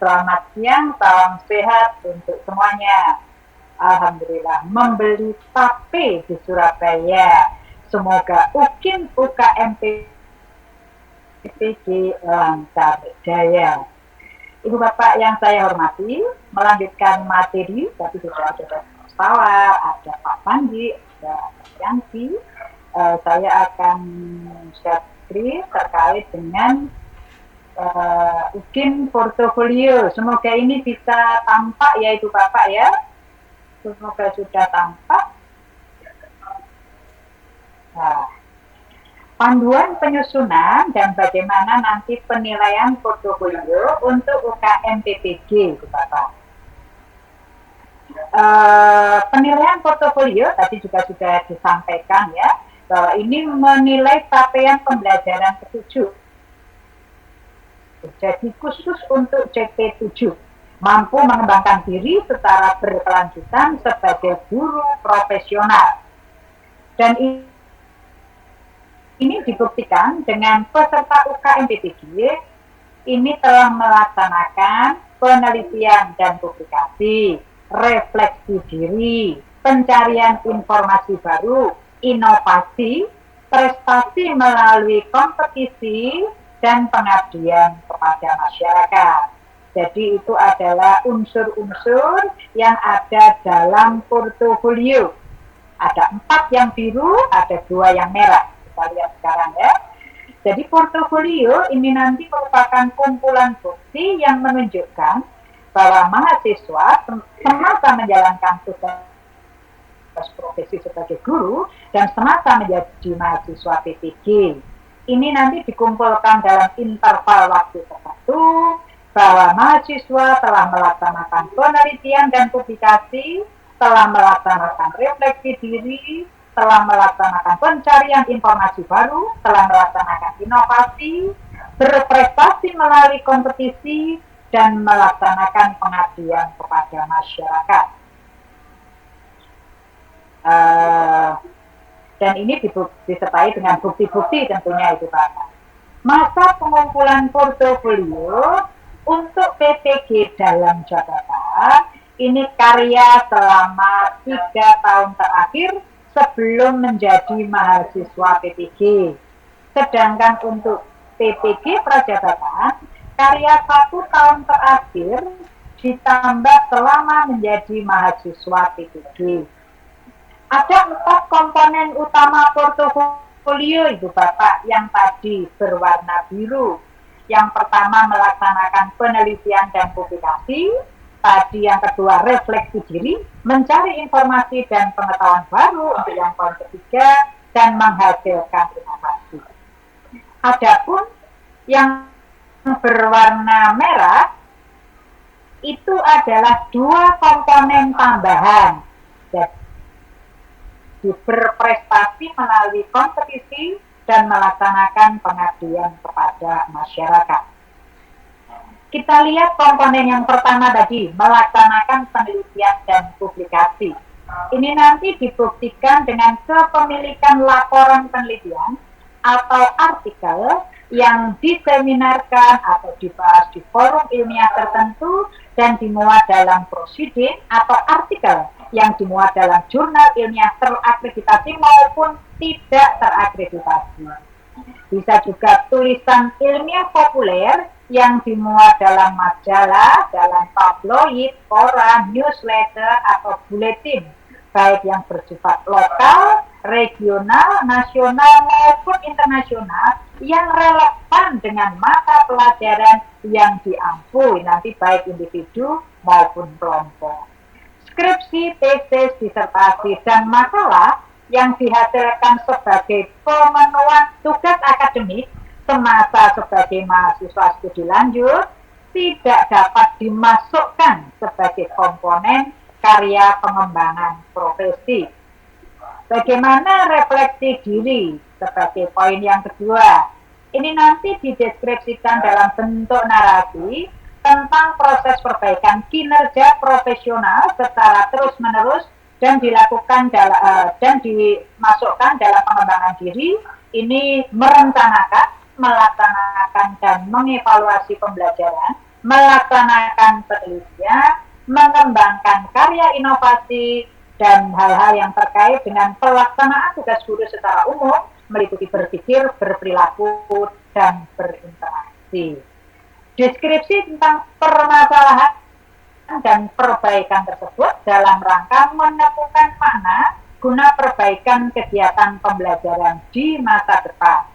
selamat siang, salam sehat untuk semuanya. Alhamdulillah, membeli tape di Surabaya. Semoga UKIM UKM PPG lancar jaya. Ibu Bapak yang saya hormati, melanjutkan materi, tapi sudah ada Pak Mustawa, ada Pak Panji, ada Pak Yanti. Saya akan share terkait dengan UKIM portofolio. Semoga ini bisa tampak ya Ibu Bapak ya. Semoga sudah tampak. Nah, panduan penyusunan dan bagaimana nanti penilaian portofolio untuk UKM PPG, Ibu Bapak. Penilaian portofolio tadi juga sudah disampaikan ya, bahwa ini menilai capaian pembelajaran ke-7. Jadi khusus untuk CP7, mampu mengembangkan diri secara berkelanjutan sebagai guru profesional. Dan ini dibuktikan dengan peserta UKM PPG ini telah melaksanakan penelitian dan publikasi, refleksi diri, pencarian informasi baru, inovasi, prestasi melalui kompetisi, dan pengabdian kepada masyarakat. Jadi itu adalah unsur-unsur yang ada dalam portofolio. Ada 4 yang biru, ada 2 yang merah. Kita lihat sekarang ya. Jadi portofolio ini nanti merupakan kumpulan bukti yang menunjukkan bahwa mahasiswa semasa menjalankan tugas profesi sebagai guru dan semasa menjadi mahasiswa PPG. Ini nanti dikumpulkan dalam interval waktu tertentu bahwa mahasiswa telah melaksanakan penelitian dan publikasi, telah melaksanakan refleksi diri, telah melaksanakan pencarian informasi baru, telah melaksanakan inovasi, berprestasi melalui kompetisi, dan melaksanakan pengabdian kepada masyarakat. Dan ini disertai dengan bukti-bukti tentunya itu Bapak. Masa pengumpulan portofolio untuk PPG dalam jabatan ini karya selama 3 tahun terakhir sebelum menjadi mahasiswa PPG. Sedangkan untuk PPG prajabatan karya 1 tahun terakhir ditambah selama menjadi mahasiswa PPG. Ada 4 komponen utama portofolio Ibu Bapak yang tadi berwarna biru. Yang pertama melaksanakan penelitian dan publikasi. Tadi yang kedua refleksi diri, mencari informasi dan pengetahuan baru untuk yang poin ketiga, dan menghasilkan inovasi. Adapun yang berwarna merah itu adalah 2 komponen tambahan. Berprestasi melalui kompetisi dan melaksanakan pengabdian kepada masyarakat. Kita lihat komponen yang pertama tadi, melaksanakan penelitian dan publikasi. Ini nanti dibuktikan dengan kepemilikan laporan penelitian atau artikel yang diseminarkan atau dibahas di forum ilmiah tertentu dan dimuat dalam prosiding atau artikel yang dimuat dalam jurnal ilmiah terakreditasi maupun tidak terakreditasi. Bisa juga tulisan ilmiah populer yang dimuat dalam majalah, dalam tabloid, koran, newsletter, atau buletin, baik yang bersifat lokal, regional, nasional, maupun internasional yang relevan dengan mata pelajaran yang diampu, nanti baik individu maupun kelompok. Skripsi, tesis, disertasi, dan makalah yang dihasilkan sebagai pemenuhan tugas akademik semasa sebagai mahasiswa studi lanjut tidak dapat dimasukkan sebagai komponen karya pengembangan profesi. Bagaimana refleksi diri sebagai poin yang kedua? Ini nanti dideskripsikan dalam bentuk narasi tentang proses perbaikan kinerja profesional secara terus-menerus dan dilakukan dan dimasukkan dalam pengembangan diri. Ini merencanakan, melaksanakan, dan mengevaluasi pembelajaran, melaksanakan penelitian, mengembangkan karya inovasi, dan hal-hal yang terkait dengan pelaksanaan tugas guru secara umum, meliputi berpikir, berperilaku, dan berinteraksi. Deskripsi tentang permasalahan dan perbaikan tersebut dalam rangka menemukan makna guna perbaikan kegiatan pembelajaran di masa depan.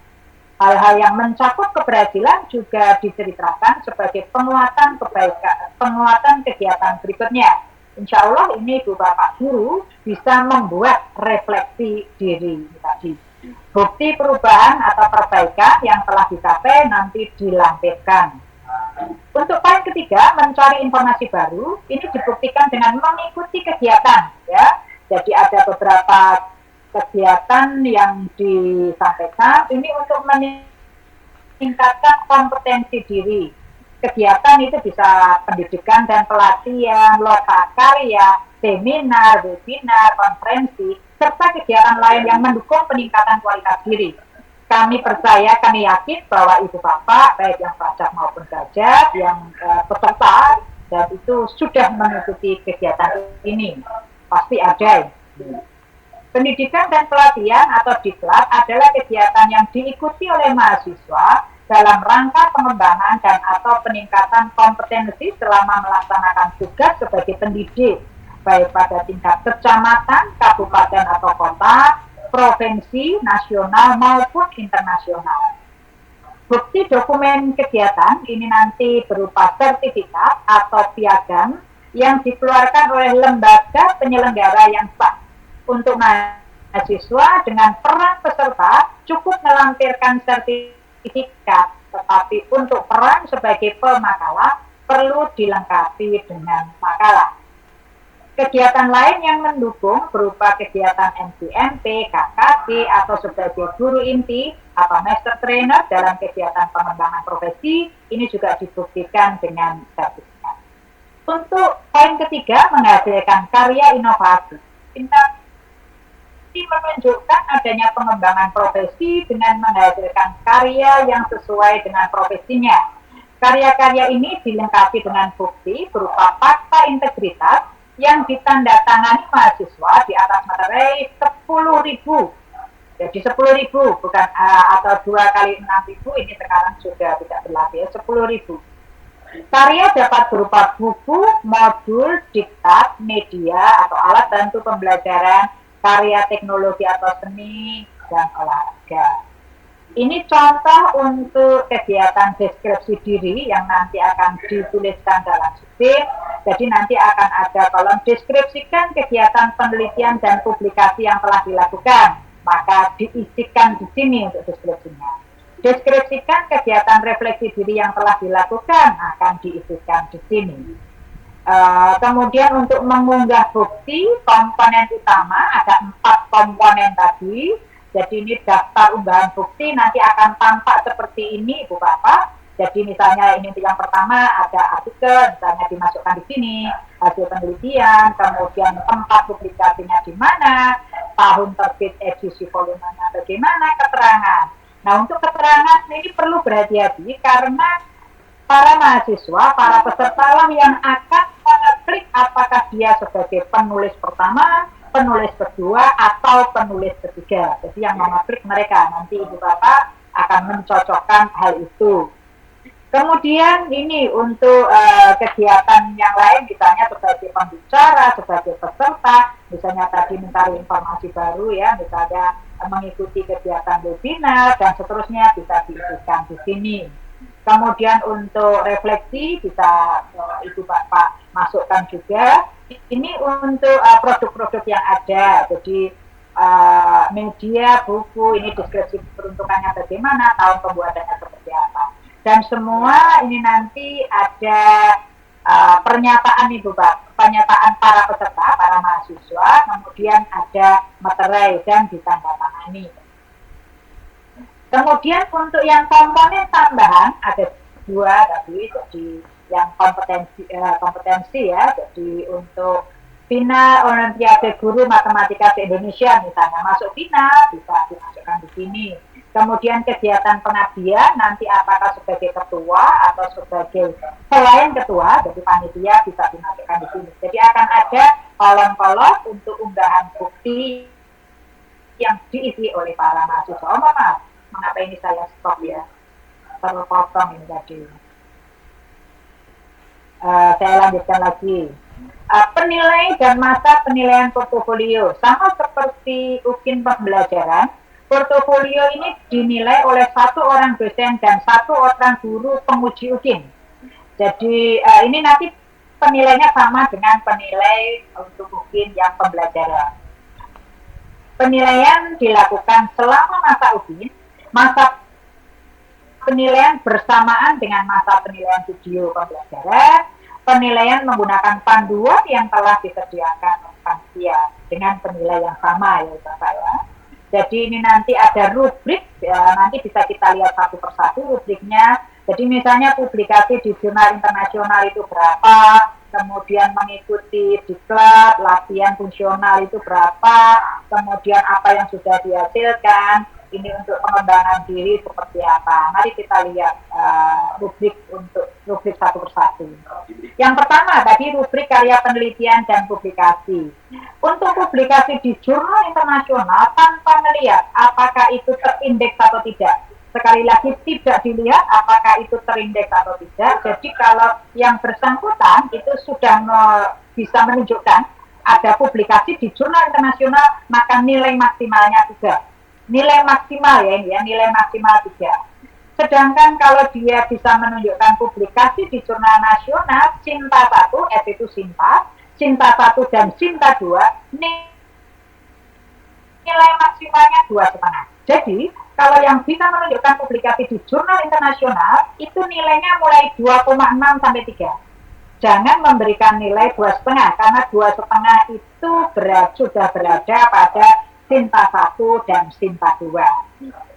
Hal-hal yang mencakup keberhasilan juga diceritakan sebagai penguatan kegiatan berikutnya. Insya Allah ini Ibu Bapak Guru bisa membuat refleksi diri tadi. Bukti perubahan atau perbaikan yang telah dicapai nanti dilampirkan. Untuk poin ketiga, mencari informasi baru, ini dibuktikan dengan mengikuti kegiatan. Ya. Jadi ada beberapa kegiatan yang disampaikan ini untuk meningkatkan kompetensi diri. Kegiatan itu bisa pendidikan dan pelatihan, lokakarya, seminar, webinar, konferensi, serta kegiatan lain yang mendukung peningkatan kualitas diri. Kami percaya, kami yakin bahwa Ibu Bapak, baik yang pajak maupun pajak, yang peserta, dan itu sudah mengikuti kegiatan ini. Pasti ada. Pendidikan dan pelatihan atau diklat adalah kegiatan yang diikuti oleh mahasiswa dalam rangka pengembangan dan atau peningkatan kompetensi selama melaksanakan tugas sebagai pendidik, baik pada tingkat kecamatan, kabupaten atau kota, provinsi, nasional maupun internasional. Bukti dokumen kegiatan ini nanti berupa sertifikat atau piagam yang dikeluarkan oleh lembaga penyelenggara yang sah. Untuk mahasiswa dengan peran peserta cukup melampirkan sertifikat, tetapi untuk peran sebagai pemakalah perlu dilengkapi dengan makalah. Kegiatan lain yang mendukung berupa kegiatan MCMP, KKP, atau sebagai guru inti atau master trainer dalam kegiatan pengembangan profesi, ini juga dibuktikan dengan sertifikat. Untuk poin ketiga, menghasilkan karya inovasi. Ini menunjukkan adanya pengembangan profesi dengan menghasilkan karya yang sesuai dengan profesinya. Karya-karya ini dilengkapi dengan bukti berupa fakta integritas yang ditandatangani mahasiswa di atas materai 10.000. Jadi 10.000 bukan atau 2 kali 6.000 ini sekarang sudah tidak berlaku ya, 10.000. Karya dapat berupa buku, modul, diktat, media atau alat bantu pembelajaran, karya teknologi atau seni, dan olahraga. Ini contoh untuk kegiatan deskripsi diri yang nanti akan dituliskan dalam sistem. Jadi nanti akan ada kolom deskripsikan kegiatan penelitian dan publikasi yang telah dilakukan. Maka diisikan di sini untuk deskripsinya. Deskripsikan kegiatan refleksi diri yang telah dilakukan akan diisikan di sini. Kemudian untuk mengunggah bukti komponen utama ada 4 komponen tadi. Jadi ini daftar unggahan bukti nanti akan tampak seperti ini Ibu Bapak. Jadi misalnya ini yang pertama ada artikel, misalnya dimasukkan di sini, hasil penelitian, kemudian tempat publikasinya di mana, tahun terbit edisi volumenya bagaimana, keterangan. Nah untuk keterangan ini perlu berhati-hati karena para mahasiswa, para peserta lah yang akan mengeklik apakah dia sebagai penulis pertama, penulis kedua, atau penulis ketiga. Jadi yang mengeklik mereka, nanti Ibu Bapak akan mencocokkan hal itu. Kemudian ini untuk kegiatan yang lain, misalnya sebagai pembicara, sebagai peserta, misalnya tadi mencari informasi baru ya, misalnya mengikuti kegiatan webinar, dan seterusnya bisa diisikan di sini. Kemudian untuk refleksi bisa Ibu Bapak masukkan juga. Ini untuk produk-produk yang ada, jadi media, buku, ini deskripsi peruntukannya bagaimana, tahun pembuatannya seperti apa. Dan semua ini nanti ada pernyataan Ibu Bapak, pernyataan para peserta, para mahasiswa, kemudian ada materai dan ditandatangani. Kemudian untuk yang komponen tambahan ada 2 tadi, jadi yang kompetensi ya, jadi untuk final Olimpiade Guru Matematika se-Indonesia misalnya masuk final bisa dimasukkan di sini. Kemudian kegiatan pengabdian nanti apakah sebagai ketua atau sebagai selain ketua, jadi panitia bisa dimasukkan di sini. Jadi akan ada kolom-kolom untuk unggahan bukti yang diisi oleh para mahasiswa. Oh maaf, mengapa ini saya stop ya? Terpotong ini tadi. Saya lanjutkan lagi. Penilai dan masa penilaian portofolio sama seperti UKIN pembelajaran. Portofolio ini dinilai oleh satu orang dosen dan satu orang guru penguji UKIN. Jadi ini nanti penilainya sama dengan penilai untuk UKIN yang pembelajaran. Penilaian dilakukan selama masa UKIN, masa penilaian bersamaan dengan masa penilaian video pembelajaran, penilaian menggunakan panduan yang telah disediakan oleh panitia dengan penilaian yang sama ya Bapak ya. Jadi ini nanti ada rubrik, ya, nanti bisa kita lihat satu persatu rubriknya. Jadi misalnya publikasi di jurnal internasional itu berapa, kemudian mengikuti diklat, latihan fungsional itu berapa, kemudian apa yang sudah dihasilkan, ini untuk pengembangan diri seperti apa. Mari kita lihat rubrik untuk rubrik satu persatu. Yang pertama tadi rubrik karya penelitian dan publikasi. Untuk publikasi di jurnal internasional tanpa melihat apakah itu terindeks atau tidak. Sekali lagi tidak dilihat apakah itu terindeks atau tidak. Jadi kalau yang bersangkutan itu sudah bisa menunjukkan ada publikasi di jurnal internasional, maka nilai maksimalnya 3. Nilai maksimal ya ini ya, nilai maksimal 3. Sedangkan kalau dia bisa menunjukkan publikasi di jurnal nasional Sinta 1, S itu Sinta 1 dan Sinta 2, nilai maksimalnya 2,5. Jadi kalau yang bisa menunjukkan publikasi di jurnal internasional itu nilainya mulai 2,6 sampai 3. Jangan memberikan nilai 2,5 karena 2,5 itu sudah berada pada Sinta 1 dan Sinta 2.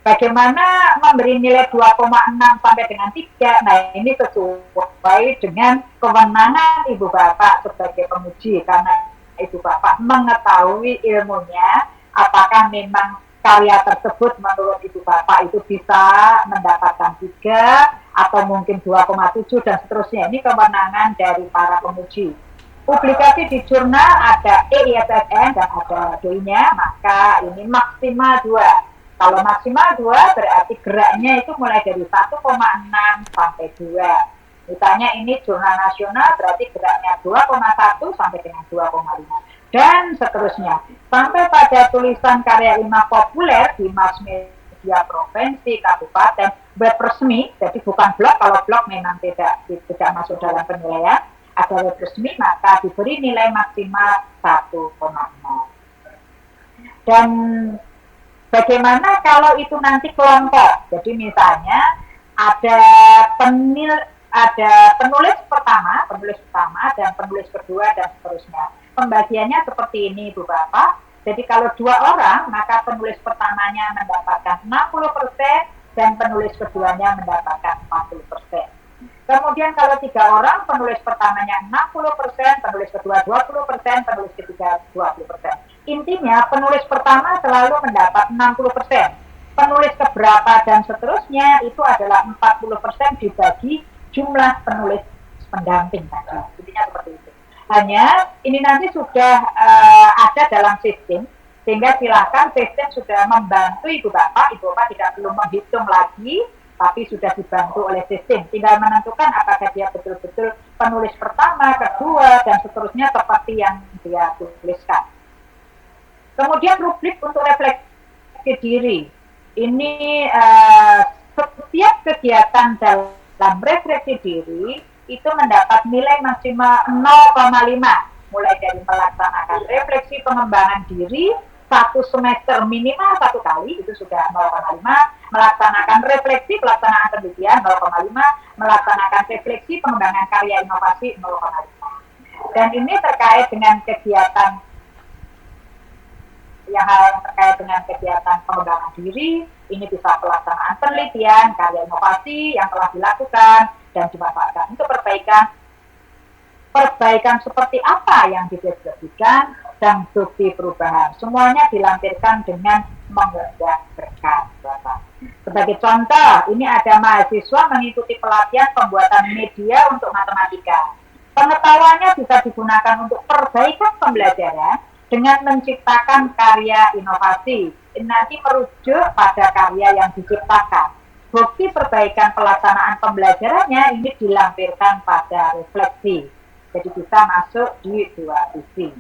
Bagaimana memberi nilai 2,6 sampai dengan 3? Nah, ini sesuai dengan kewenangan Ibu Bapak sebagai penguji, karena Ibu Bapak mengetahui ilmunya, apakah memang karya tersebut menurut Ibu Bapak itu bisa mendapatkan 3 atau mungkin 2,7 dan seterusnya. Ini kewenangan dari para penguji. Publikasi di jurnal ada EISSN dan ada DOI-nya, maka ini maksimal 2. Kalau maksimal 2 berarti geraknya itu mulai dari 1,6 sampai 2. Misalnya ini jurnal nasional berarti geraknya 2,1 sampai dengan 2,5. Dan seterusnya. Sampai pada tulisan karya ilmiah populer di mass media provinsi, kabupaten, web resmi, jadi bukan blog, kalau blog memang tidak masuk dalam penilaian, ada web resmi, maka diberi nilai maksimal 1,0. Dan bagaimana kalau itu nanti kelompok? Jadi misalnya ada penulis pertama dan penulis kedua dan seterusnya. Pembagiannya seperti ini Bu Bapak. Jadi kalau 2 orang, maka penulis pertamanya mendapatkan 60% dan penulis keduanya mendapatkan 40%. Kemudian kalau 3 orang, penulis pertamanya 60%, penulis kedua 20%, penulis ketiga 20%. Intinya penulis pertama selalu mendapat 60%. Penulis keberapa dan seterusnya itu adalah 40% dibagi jumlah penulis pendamping tadi. Intinya seperti itu. Hanya ini nanti sudah ada dalam sistem, sehingga silakan sistem sudah membantu Ibu Bapak tidak perlu menghitung lagi, tapi sudah dibantu oleh sistem. Tinggal menentukan apakah dia betul-betul penulis pertama, kedua, dan seterusnya seperti yang dia tuliskan. Kemudian rubrik untuk refleksi diri. Ini setiap kegiatan dalam refleksi diri itu mendapat nilai maksimal 0,5. Mulai dari melaksanakan refleksi pengembangan diri, 1 semester minimal 1 kali, itu sudah 0,5. Melaksanakan refleksi pelaksanaan penelitian 0,5. Melaksanakan refleksi pengembangan karya inovasi 0,5. Dan ini terkait dengan kegiatan yang terkait dengan kegiatan pengembangan diri, ini bisa pelaksanaan penelitian, karya inovasi yang telah dilakukan dan dimanfaatkan untuk perbaikan seperti apa yang dideskripsikan dan bukti perubahan. Semuanya dilampirkan dengan mengunggah berkas, Bapak. Sebagai contoh, ini ada mahasiswa mengikuti pelatihan pembuatan media untuk matematika. Pengetahuannya bisa digunakan untuk perbaikan pembelajaran dengan menciptakan karya inovasi. Nanti merujuk pada karya yang diciptakan. Bukti perbaikan pelaksanaan pembelajarannya ini dilampirkan pada refleksi. Jadi bisa masuk di dua sisi.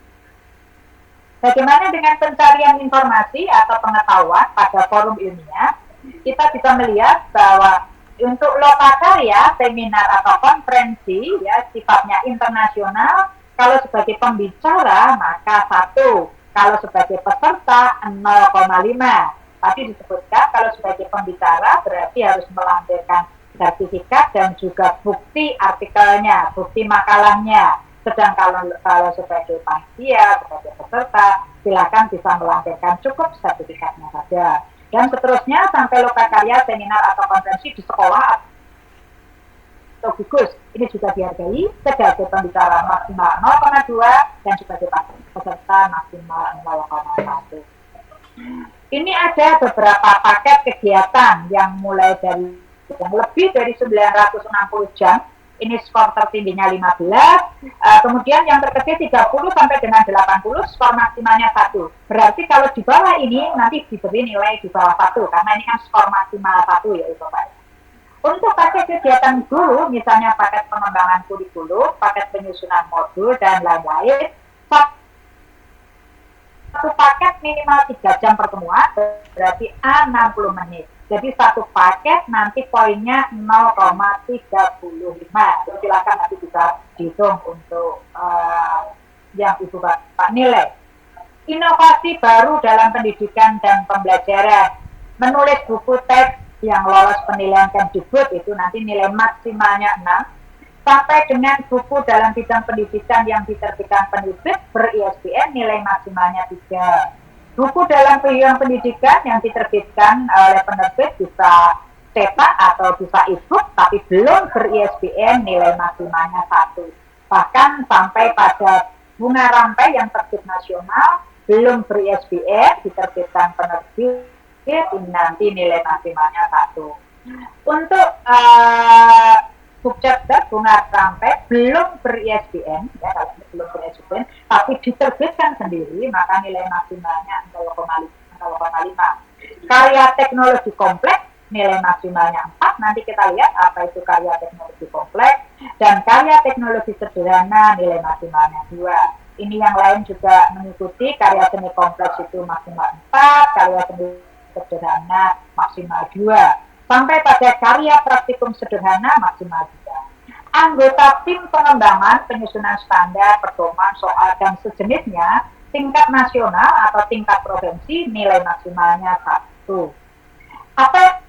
Bagaimana dengan pencarian informasi atau pengetahuan pada forum ilmiah? Kita bisa melihat bahwa untuk lokakarya, seminar atau konferensi ya sifatnya internasional. Kalau sebagai pembicara maka 1, kalau sebagai peserta 0,5. Tadi disebutkan kalau sebagai pembicara berarti harus melampirkan sertifikat dan juga bukti artikelnya, bukti makalahnya. Sedang kalau sebagai panitia, sebagai peserta, silakan bisa melampirkan cukup sertifikatnya saja. Dan seterusnya sampai lokakarya, seminar atau konferensi di sekolah atau gugus. Ini juga dihargai sebagai pembicara maksimal 0,2 dan sebagai peserta maksimal 0,1. Ini ada beberapa paket kegiatan yang mulai dari yang lebih dari 960 jam. Ini skor tertingginya 15, kemudian yang terkecil 30 sampai dengan 80, skor maksimalnya 1. Berarti kalau di bawah ini nanti diberi nilai di bawah 1, karena ini kan skor maksimal 1 ya itu Pak. Untuk paket kegiatan guru, misalnya paket pengembangan kurikulum, paket penyusunan modul, dan lain-lain, satu paket minimal 3 jam pertemuan, berarti A 60 menit. Jadi satu paket nanti poinnya 0,35. Jadi silakan nanti bisa dihitung untuk yang Ibu Bapak nilai. Inovasi baru dalam pendidikan dan pembelajaran. Menulis buku teks yang lolos penilaian Kemdikbud itu nanti nilai maksimalnya 6. Sampai dengan buku dalam bidang pendidikan yang diterbitkan penerbit ber-ISBN nilai maksimalnya 3. Buku dalam bidang pendidikan yang diterbitkan oleh penerbit bisa cetak atau bisa e-book, tapi belum ber-ISBN nilai maksimalnya 1. Bahkan sampai pada bunga rampai yang terbit nasional, belum ber-ISBN, diterbitkan penerbit, nanti nilai maksimalnya 1. Untuk book chapter bunga rampai belum ber-ISBN, ya kalau belum ber-ISBN, tapi diterbitkan sendiri, maka nilai maksimalnya 0,5. Karya teknologi kompleks, nilai maksimalnya 4. Nanti kita lihat apa itu karya teknologi kompleks. Dan karya teknologi sederhana, nilai maksimalnya 2. Ini yang lain juga mengikuti, karya seni kompleks itu maksimal 4, karya seni sederhana maksimal 2. Sampai pada karya praktikum sederhana maksimal 3. Anggota tim pengembangan, penyusunan standar, pedoman, soal, dan sejenisnya, tingkat nasional atau tingkat provinsi, nilai maksimalnya 1. Apa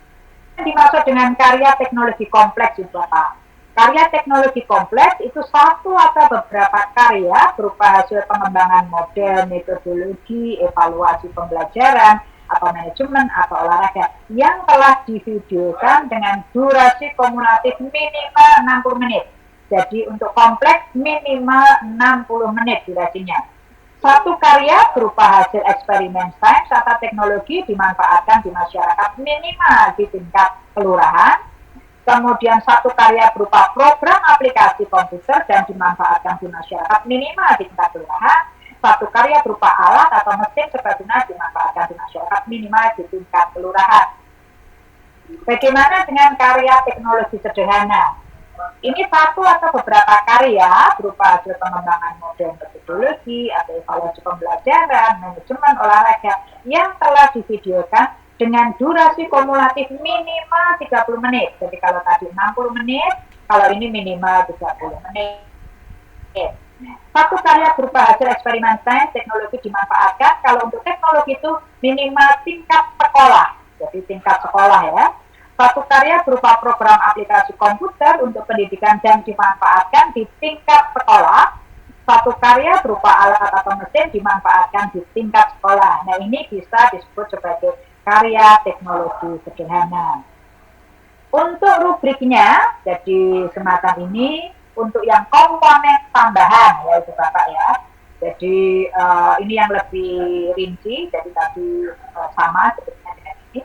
yang dimaksud dengan karya teknologi kompleks itu Bapak? Karya teknologi kompleks itu satu atau beberapa karya berupa hasil pengembangan model, metodologi, evaluasi pembelajaran, atau manajemen atau olahraga yang telah divideokan dengan durasi kumulatif minimal 60 menit. Jadi untuk kompleks minimal 60 menit durasinya. Satu karya berupa hasil eksperimen sains atau teknologi dimanfaatkan di masyarakat minimal di tingkat kelurahan. Kemudian satu karya berupa program aplikasi komputer dan dimanfaatkan di masyarakat minimal di tingkat kelurahan. Satu karya berupa alat atau mesin serbaguna dimanfaatkan di masyarakat minimal di tingkat kelurahan. Bagaimana dengan karya teknologi sederhana? Ini satu atau beberapa karya berupa hasil pengembangan model metodologi atau evaluasi pembelajaran, manajemen olahraga yang telah divideokan dengan durasi kumulatif minimal 30 menit. Jadi kalau tadi 60 menit, kalau ini minimal 30 menit. Satu karya berupa hasil eksperimen sains teknologi dimanfaatkan kalau untuk teknologi itu minimal tingkat sekolah, jadi tingkat sekolah ya. Satu karya berupa program aplikasi komputer untuk pendidikan dan dimanfaatkan di tingkat sekolah. Satu karya berupa alat atau mesin dimanfaatkan di tingkat sekolah. Nah ini bisa disebut sebagai karya teknologi sederhana. Untuk rubriknya, jadi semacam ini. Untuk yang komponen tambahan, ya itu Bapak ya. Jadi ini yang lebih rinci, jadi tadi sama sebetulnya dengan ini.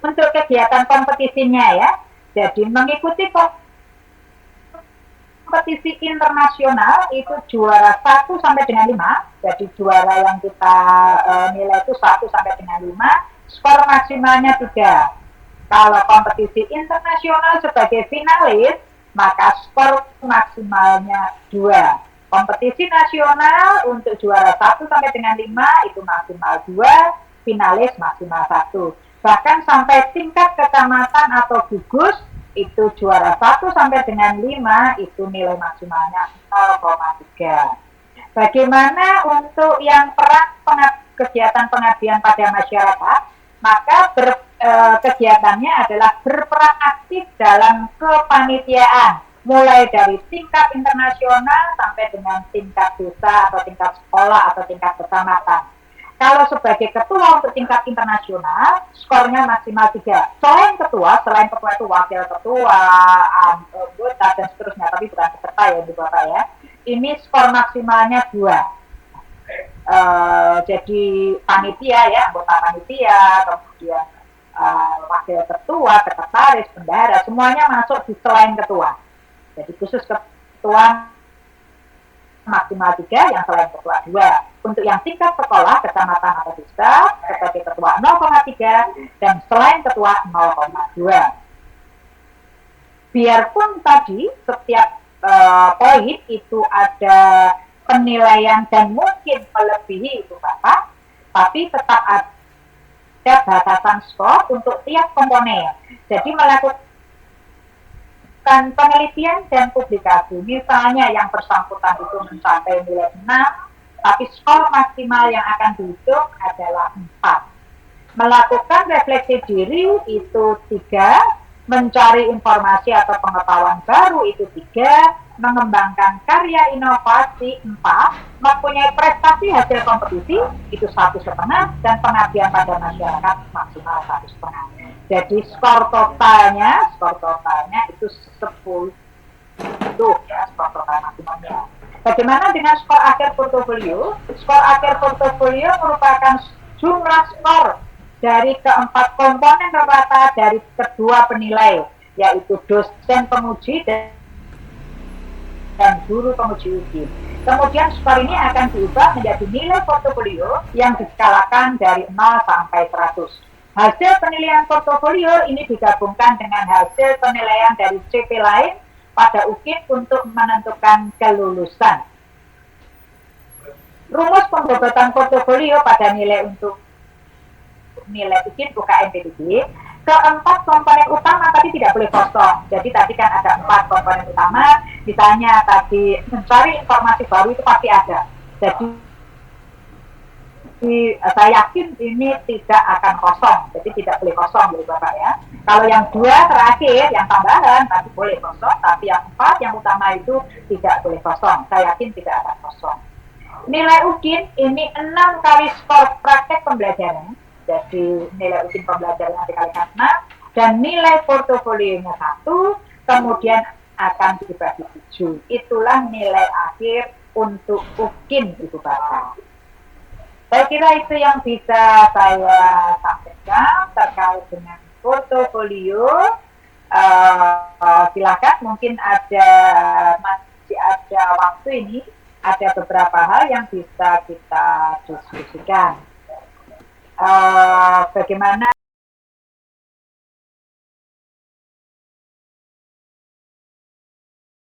Untuk kegiatan kompetisinya ya, jadi mengikuti kompetisi internasional itu juara 1 sampai dengan 5. Jadi juara yang kita nilai itu 1 sampai dengan 5, skor maksimalnya 3. Kalau kompetisi internasional sebagai finalis, maka skor maksimalnya 2. Kompetisi nasional untuk juara 1 sampai dengan 5 itu maksimal 2, finalis maksimal 1. Bahkan sampai tingkat kecamatan atau gugus itu juara 1 sampai dengan 5 itu nilai maksimalnya 0,3. Bagaimana untuk yang kegiatan pengabdian pada masyarakat? Maka kegiatannya adalah berperan aktif dalam kepanitiaan, mulai dari tingkat internasional sampai dengan tingkat desa atau tingkat sekolah atau tingkat kecamatan. Kalau sebagai ketua untuk tingkat internasional, skornya maksimal 3. Selain ketua itu wakil ketua, anggota, dan seterusnya, tapi bukan peserta ya, Ibu Bapak ya. Ini skor maksimalnya 2. Jadi panitia ya, anggota panitia, kemudian wakil ketua, sekretaris, bendahara, semuanya masuk di selain ketua. Jadi khusus ketua maksimal 3, yang selain ketua 2. Untuk yang tingkat sekolah, kecamatan atau desa, sebagai ketua 0,3 dan selain ketua 0,2. Biarpun tadi setiap poin itu ada penilaian dan mungkin melebihi itu Bapak, tapi tetap ada batasan skor untuk tiap komponen. Jadi melakukan penelitian dan publikasi, misalnya yang bersangkutan itu mencapai nilai 6, tapi skor maksimal yang akan dihitung adalah 4. Melakukan refleksi diri itu 3, mencari informasi atau pengetahuan baru itu 3, mengembangkan karya inovasi 4, mempunyai prestasi hasil kompetisi itu 1,5, dan pengabdian pada masyarakat maksimal 1,5. Jadi skor totalnya itu 10 itu ya, skor total maksimalnya. Bagaimana dengan skor akhir portofolio? Skor akhir portofolio merupakan jumlah skor dari keempat komponen rata dari kedua penilai, yaitu dosen penguji dan guru penguji uji. Kemudian skor ini akan diubah menjadi nilai portofolio yang diskalakan dari 0 sampai 100. Hasil penilaian portofolio ini digabungkan dengan hasil penilaian dari CP lain pada UKIP untuk menentukan kelulusan. Rumus pembobatan portofolio pada nilai untuk nilai UKIP UKM PDB, keempat komponen utama tadi tidak boleh kosong. Jadi tadi kan ada 4 komponen utama, misalnya tadi mencari informasi baru itu pasti ada. Jadi saya yakin ini tidak akan kosong, jadi tidak boleh kosong gitu Bapak ya. Kalau yang 2 terakhir, yang tambahan tadi boleh kosong, tapi yang 4 yang utama itu tidak boleh kosong. Saya yakin tidak akan kosong. Nilai UKIN ini 6 kali skor praktek pembelajaran. Jadi nilai UKIN pembelajaran dikalikan 6 dan nilai portofolionya 1, kemudian akan dibagi 7. Itulah nilai akhir untuk UKIN Ibu Bapak. Saya kira itu yang bisa saya sampaikan terkait dengan portofolio. Silakan, mungkin masih ada waktu ini, ada beberapa hal yang bisa kita diskusikan. Bagaimana